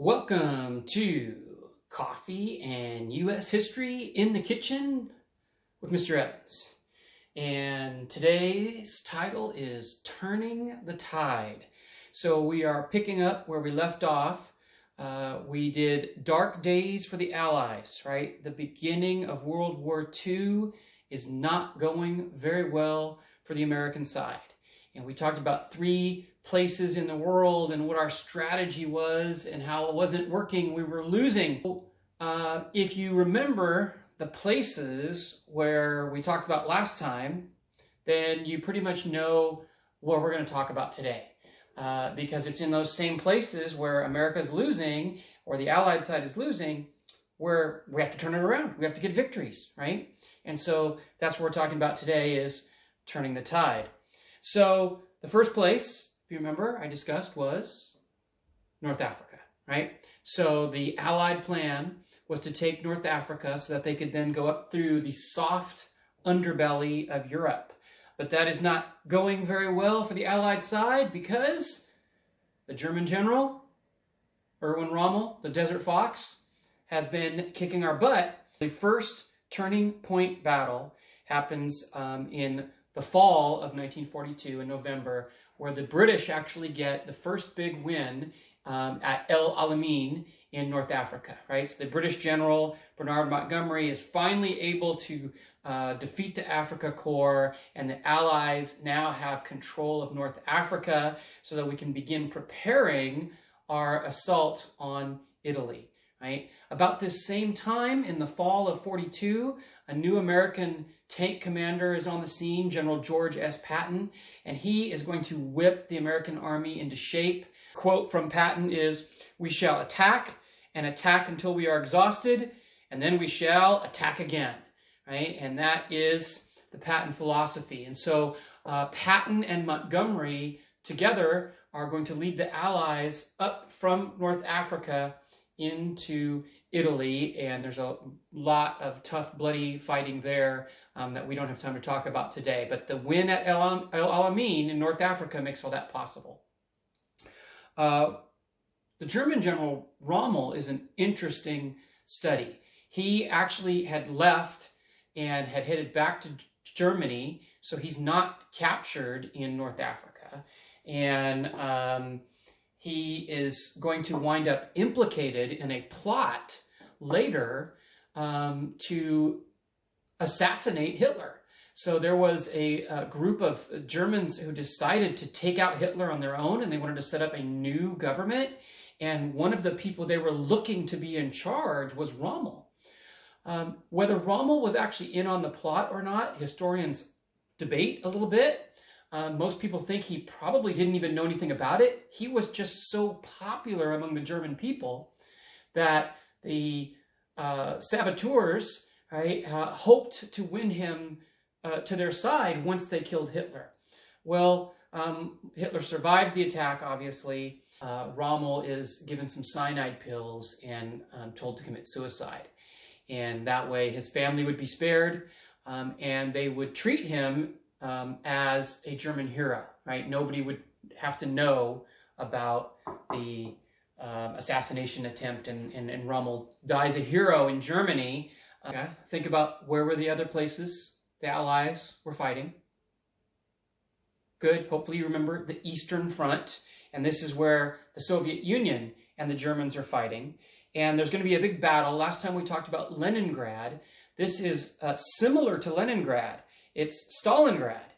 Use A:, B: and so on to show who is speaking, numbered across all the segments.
A: Welcome to Coffee and U.S. History in the Kitchen with Mr. Evans. And today's title is Turning the Tide. So we are picking up where we left off. We did Dark Days for the Allies, right? The beginning of World War II is not going very well for the American side. And we talked about three places in the world and what our strategy was and how it wasn't working. We were losing. If you remember the places where we talked about last time, then you pretty much know what we're going to talk about today. Because it's in those same places where America's losing or the Allied side is losing where we have to turn it around. We have to get victories, right? And so that's what we're talking about today is turning the tide. So the first place, if you remember, I discussed was North Africa, right? So the Allied plan was to take North Africa so that they could then go up through the soft underbelly of Europe. But that is not going very well for the Allied side because the German general, Erwin Rommel, the Desert Fox, has been kicking our butt. The first turning point battle happens in the fall of 1942 in November, where the British actually get the first big win at El Alamein in North Africa, right? So the British general, Bernard Montgomery, is finally able to defeat the Afrika Korps, and the Allies now have control of North Africa so that we can begin preparing our assault on Italy, right? About this same time, in the fall of 42, a new American tank commander is on the scene, General George S. Patton, and he is going to whip the American army into shape. Quote from Patton is, "We shall attack and attack until we are exhausted, and then we shall attack again," right? And that is the Patton philosophy. And so Patton and Montgomery together are going to lead the Allies up from North Africa into Italy, and there's a lot of tough, bloody fighting there that we don't have time to talk about today. But the win at El Alamein in North Africa makes all that possible. The German general Rommel is an interesting study. He actually had left and had headed back to Germany, so he's not captured in North Africa. And he is going to wind up implicated in a plot later to assassinate Hitler. So there was a group of Germans who decided to take out Hitler on their own, and they wanted to set up a new government. And one of the people they were looking to be in charge was Rommel. Whether Rommel was actually in on the plot or not, historians debate a little bit. Most people think he probably didn't even know anything about it. He was just so popular among the German people that the saboteurs, right, hoped to win him to their side once they killed Hitler. Well, Hitler survives the attack, obviously. Rommel is given some cyanide pills and told to commit suicide. And that way his family would be spared, and they would treat him as a German hero, right? Nobody would have to know about the assassination attempt, and Rommel dies a hero in Germany. Think about where were the other places the Allies were fighting. Good. Hopefully you remember the Eastern Front, and this is where the Soviet Union and the Germans are fighting. And there's going to be a big battle. Last time we talked about Leningrad. This is similar to Leningrad. It's Stalingrad.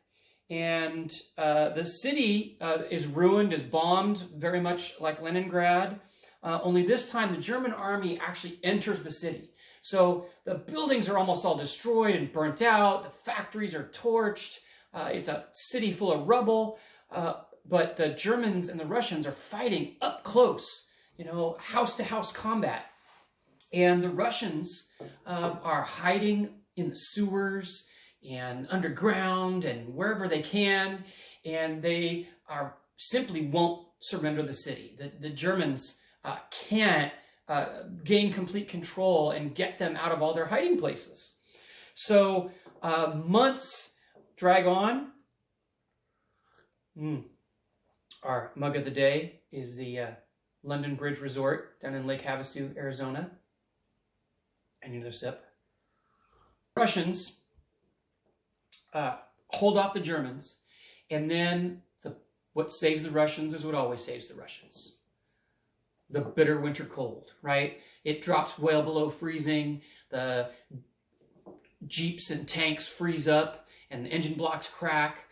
A: And the city is ruined, is bombed, very much like Leningrad. Only this time the German army actually enters the city. So the buildings are almost all destroyed and burnt out. The factories are torched. It's a city full of rubble. But the Germans and the Russians are fighting up close, you know, house-to-house combat. And the Russians are hiding in the sewers and underground and wherever they can, and they simply won't surrender the city. The Germans can't gain complete control and get them out of all their hiding places. So months drag on. Our mug of the day is the London Bridge Resort down in Lake Havasu, Arizona. I need another sip. Russians hold off the Germans, and then what saves the Russians is what always saves the Russians. The bitter winter cold, right? It drops well below freezing. The jeeps and tanks freeze up, and the engine blocks crack.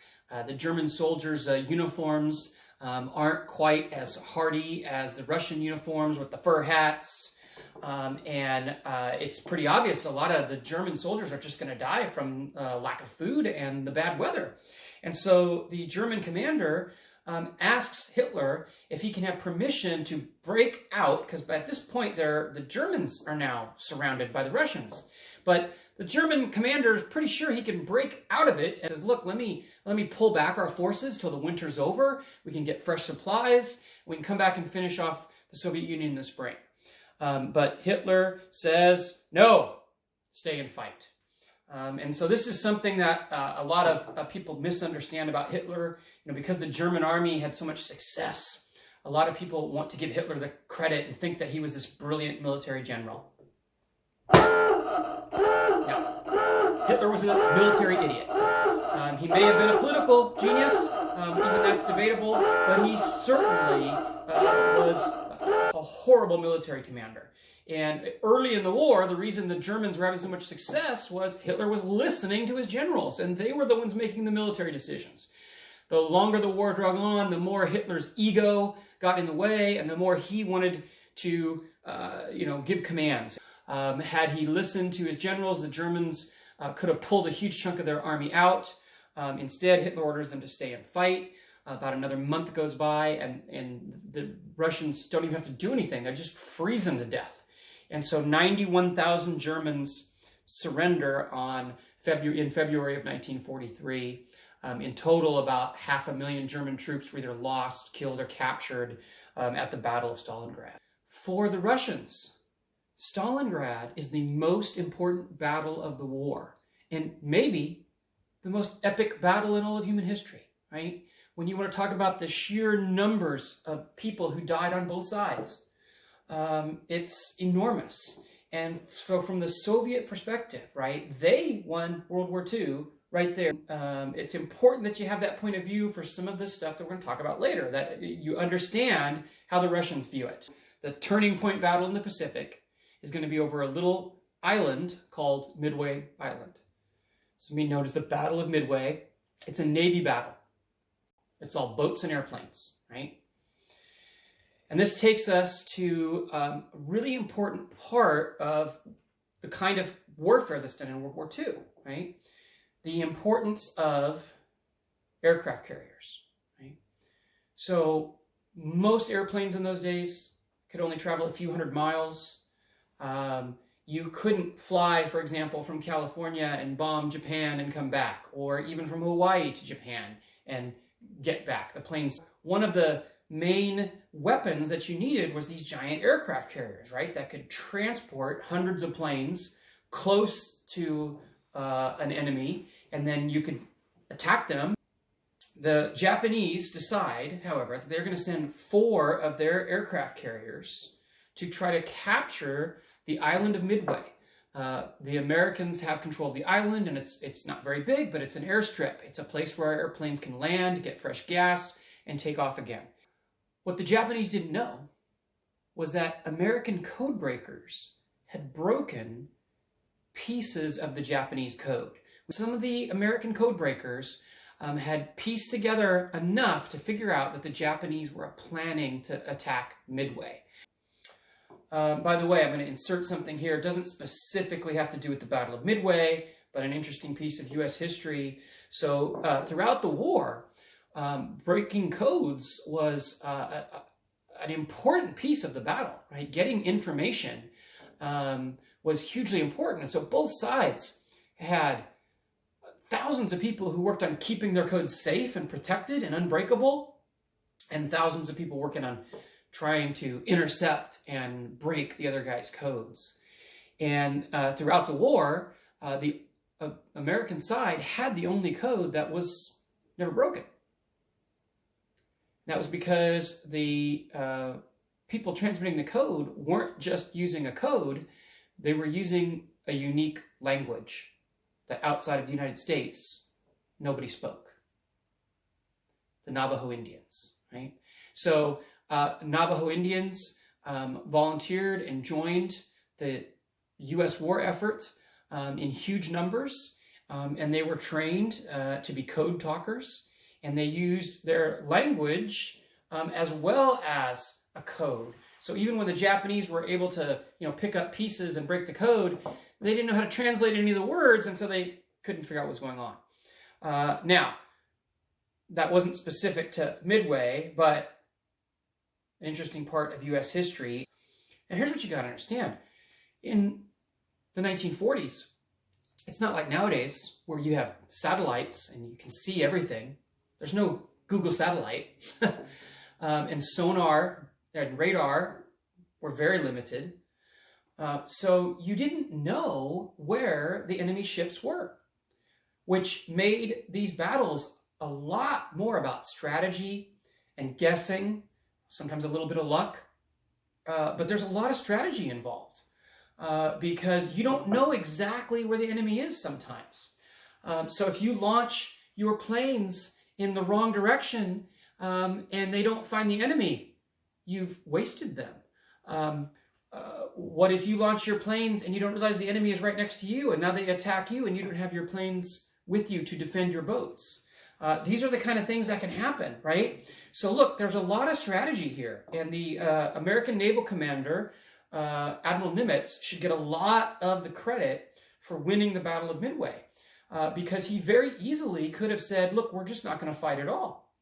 A: The German soldiers' uniforms aren't quite as hardy as the Russian uniforms with the fur hats. And it's pretty obvious a lot of the German soldiers are just going to die from lack of food and the bad weather. And so the German commander asks Hitler if he can have permission to break out, because at this point the Germans are now surrounded by the Russians. But the German commander is pretty sure he can break out of it and says, look, let me pull back our forces till the winter's over. We can get fresh supplies. We can come back and finish off the Soviet Union in the spring. But Hitler says, no, stay and fight. And so this is something that a lot of people misunderstand about Hitler. You know, because the German army had so much success, a lot of people want to give Hitler the credit and think that he was this brilliant military general. Yeah. Hitler was a military idiot. He may have been a political genius, even that's debatable, but he certainly was a horrible military commander. And early in the war, the reason the Germans were having so much success was Hitler was listening to his generals, and they were the ones making the military decisions. The longer the war drug on, the more Hitler's ego got in the way, and the more he wanted to, give commands. Had he listened to his generals, the Germans could have pulled a huge chunk of their army out. Instead, Hitler orders them to stay and fight. About another month goes by, and the Russians don't even have to do anything. They're just freezing to death. And so 91,000 Germans surrender in February of 1943. In total, about 500,000 German troops were either lost, killed, or captured at the Battle of Stalingrad. For the Russians, Stalingrad is the most important battle of the war, and maybe the most epic battle in all of human history, right? When you want to talk about the sheer numbers of people who died on both sides, it's enormous. And so from the Soviet perspective, right, they won World War II right there. It's important that you have that point of view for some of this stuff that we're going to talk about later, that you understand how the Russians view it. The turning point battle in the Pacific is going to be over a little island called Midway Island. It's going to be known as the Battle of Midway. It's a Navy battle. It's all boats and airplanes, right? And this takes us to a really important part of the kind of warfare that's done in World War II, right? The importance of aircraft carriers, right? So most airplanes in those days could only travel a few hundred miles. You couldn't fly, for example, from California and bomb Japan and come back, or even from Hawaii to Japan and get back. The planes, one of the main weapons that you needed was these giant aircraft carriers, right? That could transport hundreds of planes close to an enemy, and then you could attack them. The Japanese decide, however, that they're going to send 4 of their aircraft carriers to try to capture the island of Midway. The Americans have control of the island, and it's not very big, but it's an airstrip. It's a place where airplanes can land, get fresh gas, and take off again. What the Japanese didn't know was that American code breakers had broken pieces of the Japanese code. Some of the American code breakers had pieced together enough to figure out that the Japanese were planning to attack Midway. By the way, I'm going to insert something here. It doesn't specifically have to do with the Battle of Midway, but an interesting piece of U.S. history. So throughout the war, breaking codes was an important piece of the battle, right? Getting information was hugely important. And so both sides had thousands of people who worked on keeping their codes safe and protected and unbreakable, and thousands of people working on trying to intercept and break the other guy's codes. And throughout the war, the American side had the only code that was never broken. That was because the people transmitting the code weren't just using a code, they were using a unique language that outside of the United States, nobody spoke. The Navajo Indians, right? So Navajo Indians volunteered and joined the U.S. war effort in huge numbers, and they were trained to be code talkers, and they used their language as well as a code. So even when the Japanese were able to, pick up pieces and break the code, they didn't know how to translate any of the words, and so they couldn't figure out what was going on. Now, that wasn't specific to Midway, but an interesting part of U.S. history. And here's what you got to understand. In the 1940s, it's not like nowadays where you have satellites and you can see everything. There's no Google satellite. And sonar and radar were very limited. So you didn't know where the enemy ships were, which made these battles a lot more about strategy and guessing, sometimes a little bit of luck. But there's a lot of strategy involved because you don't know exactly where the enemy is sometimes. So if you launch your planes in the wrong direction and they don't find the enemy, you've wasted them. What if you launch your planes and you don't realize the enemy is right next to you and now they attack you and you don't have your planes with you to defend your boats? These are the kind of things that can happen, right? So look, there's a lot of strategy here. And the American naval commander, Admiral Nimitz, should get a lot of the credit for winning the Battle of Midway because he very easily could have said, look, we're just not going to fight at all.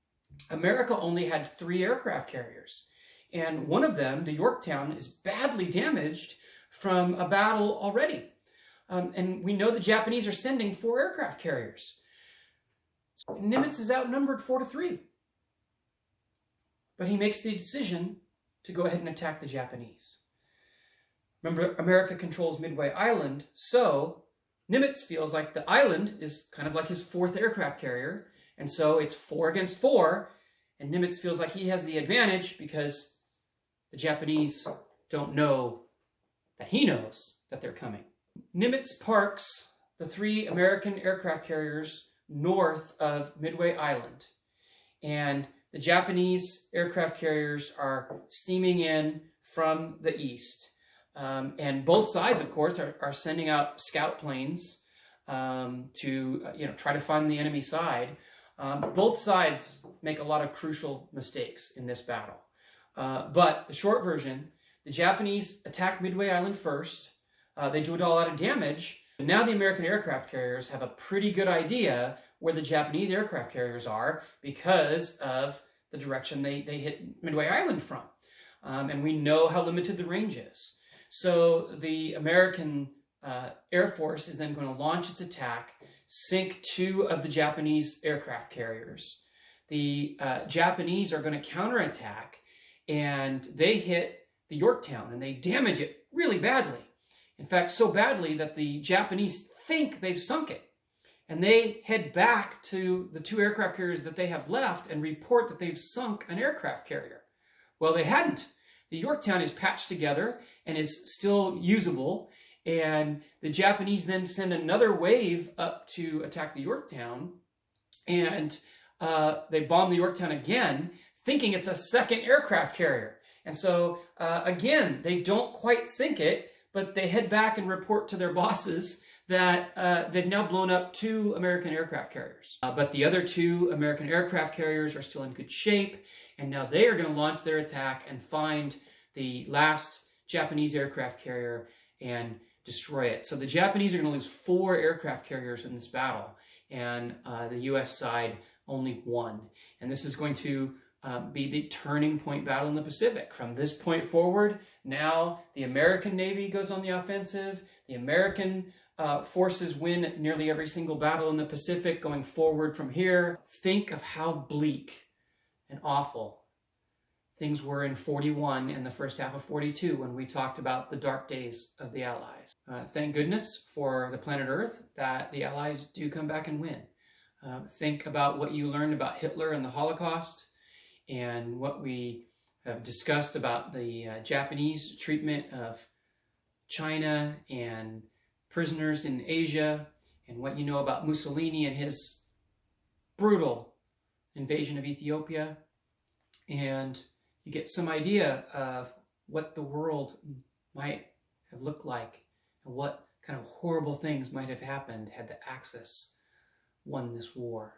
A: America only had 3 aircraft carriers. And one of them, the Yorktown, is badly damaged from a battle already. And we know the Japanese are sending 4 aircraft carriers. Nimitz is outnumbered 4-3. But he makes the decision to go ahead and attack the Japanese. Remember, America controls Midway Island, so Nimitz feels like the island is kind of like his 4th aircraft carrier, and so it's 4 against 4, and Nimitz feels like he has the advantage because the Japanese don't know that he knows that they're coming. Nimitz parks the 3 American aircraft carriers north of Midway Island, and the Japanese aircraft carriers are steaming in from the east. And both sides, of course, are sending out scout planes to try to find the enemy side. Both sides make a lot of crucial mistakes in this battle. But the short version, the Japanese attack Midway Island first. They do a lot of damage. And now the American aircraft carriers have a pretty good idea where the Japanese aircraft carriers are because of the direction they hit Midway Island from. And we know how limited the range is. So the American Air Force is then going to launch its attack, sink 2 of the Japanese aircraft carriers. The Japanese are going to counterattack, and they hit the Yorktown, and they damage it really badly. In fact, so badly that the Japanese think they've sunk it. And they head back to the 2 aircraft carriers that they have left and report that they've sunk an aircraft carrier. Well, they hadn't. The Yorktown is patched together and is still usable. And the Japanese then send another wave up to attack the Yorktown. And they bomb the Yorktown again, thinking it's a 2nd aircraft carrier. And so, again, they don't quite sink it, but they head back and report to their bosses that they've now blown up 2 American aircraft carriers. But the other 2 American aircraft carriers are still in good shape, and now they are going to launch their attack and find the last Japanese aircraft carrier and destroy it. So the Japanese are going to lose 4 aircraft carriers in this battle, and the U.S. side only 1. And this is going to be the turning point battle in the Pacific. From this point forward, now the American Navy goes on the offensive. The American forces win nearly every single battle in the Pacific going forward from here. Think of how bleak and awful things were in 41 and the first half of 42 when we talked about the dark days of the Allies. Thank goodness for the planet Earth that the Allies do come back and win. Think about what you learned about Hitler and the Holocaust and what we have discussed about the Japanese treatment of China and prisoners in Asia, and what you know about Mussolini and his brutal invasion of Ethiopia. And you get some idea of what the world might have looked like and what kind of horrible things might have happened had the Axis won this war.